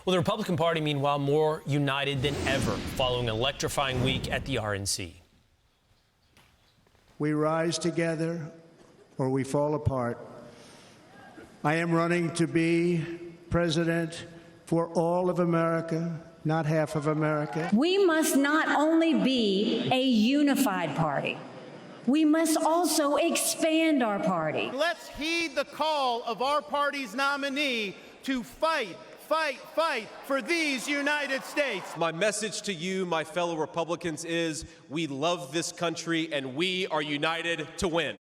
Well, the Republican Party, meanwhile, more united than ever following an electrifying week at the RNC. We rise together or we fall apart. I am running to be president for all of America, not half of America. We must not only be a unified party, we must also expand our party. Let's heed the call of our party's nominee to fight for these United States. My message to you, my fellow Republicans, is we love this country and we are united to win.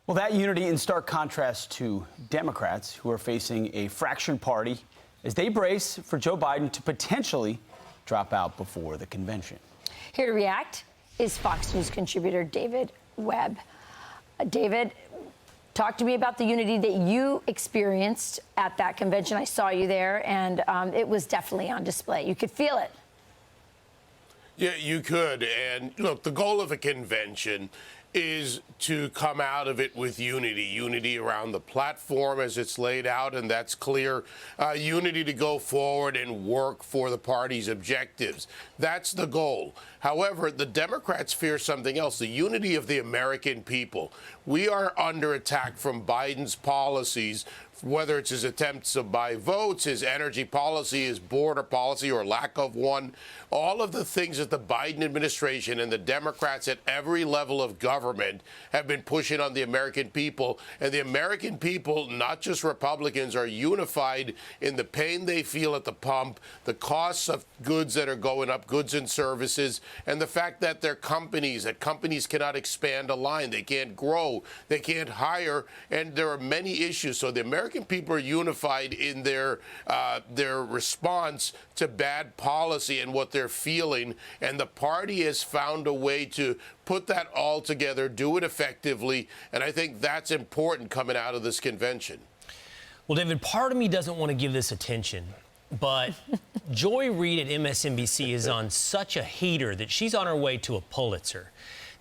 Well, that unity in stark contrast to Democrats, who are facing a fractured party as they brace for Joe Biden to potentially drop out before the convention. Here to react is Fox News contributor David Webb. David, talk to me about the unity that you experienced at that convention. I saw you there, and it was definitely on display. You could feel it. Yeah, you could. And look, the goal of a convention is to come out of it with unity around the platform as it's laid out, and that's clear. Unity to go forward and work for the party's objectives. That's the goal. However, the Democrats fear something else, the unity of the American people. We are under attack from Biden's policies, whether it's his attempts to buy votes, his energy policy, his border policy or lack of one, all of the things that the Biden administration and the Democrats at every level of government have been pushing on the American people. And the American people, not just Republicans, are unified in the pain they feel at the pump, the costs of goods that are going up, goods and services, and the fact that companies cannot expand a line. They can't grow. They can't hire. And there are many issues. So the American people are unified in their response to bad policy and what they're feeling. And the party has found a way to put that all together, do it effectively. And I think that's important coming out of this convention. Well, David, part of me doesn't want to give this attention, but Joy Reid at MSNBC is on such a heater that she's on her way to a Pulitzer.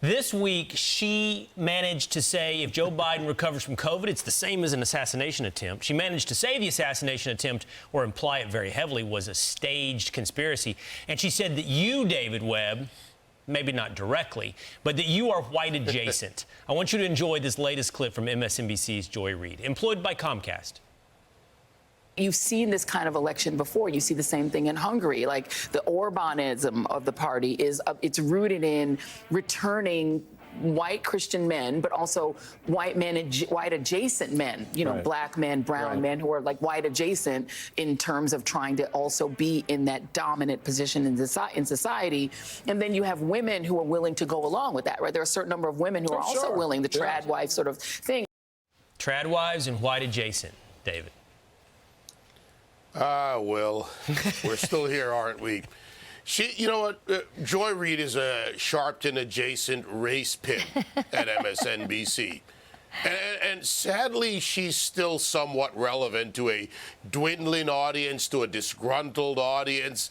This week, she managed to say if Joe Biden recovers from COVID, it's the same as an assassination attempt. She managed to say the assassination attempt, or imply it very heavily, was a staged conspiracy. And she said that you, David Webb, maybe not directly, but that you are white adjacent. I want you to enjoy this latest clip from MSNBC's Joy Reid, employed by Comcast. You've seen this kind of election before. You see the same thing in Hungary. Like the Orbanism of the party it's rooted in returning white Christian men, but also white adjacent men, Right. Black men, brown men who are like white adjacent in terms of trying to also be in that dominant position in society. And then you have women who are willing to go along with that, right? There are a certain number of women who are also willing, the trad wife sort of thing. Trad wives and white adjacent, David. Well, we're still here, aren't we? You know what? Joy Reid is a Sharpton adjacent race pin at MSNBC. And sadly, she's still somewhat relevant to a dwindling audience, to a disgruntled audience,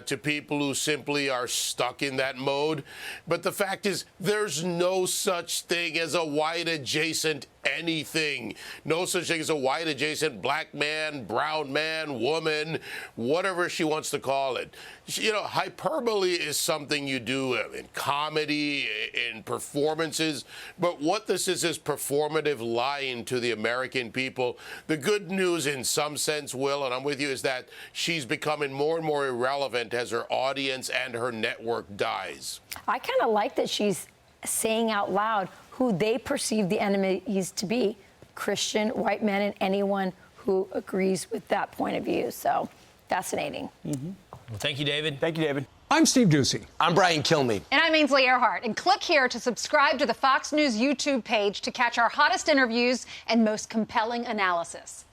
to people who simply are stuck in that mode. But the fact is, there's no such thing as a white adjacent anything. No such thing as a white adjacent black man, brown man, woman, whatever she wants to call it. Hyperbole is something you do in comedy, in performances. But what this is performative lying to the American people. The good news in some sense, Will, and I'm with you, is that she's becoming more and more irrelevant as her audience and her network dies. I kind of like that she's saying out loud who they perceive the enemies to be, Christian, white men, and anyone who agrees with that point of view. So fascinating. Mm-hmm. Well, thank you, David. Thank you, David. I'm Steve Ducey. I'm Brian Kilmeade. And I'm Ainsley Earhart. And click here to subscribe to the Fox News YouTube page to catch our hottest interviews and most compelling analysis.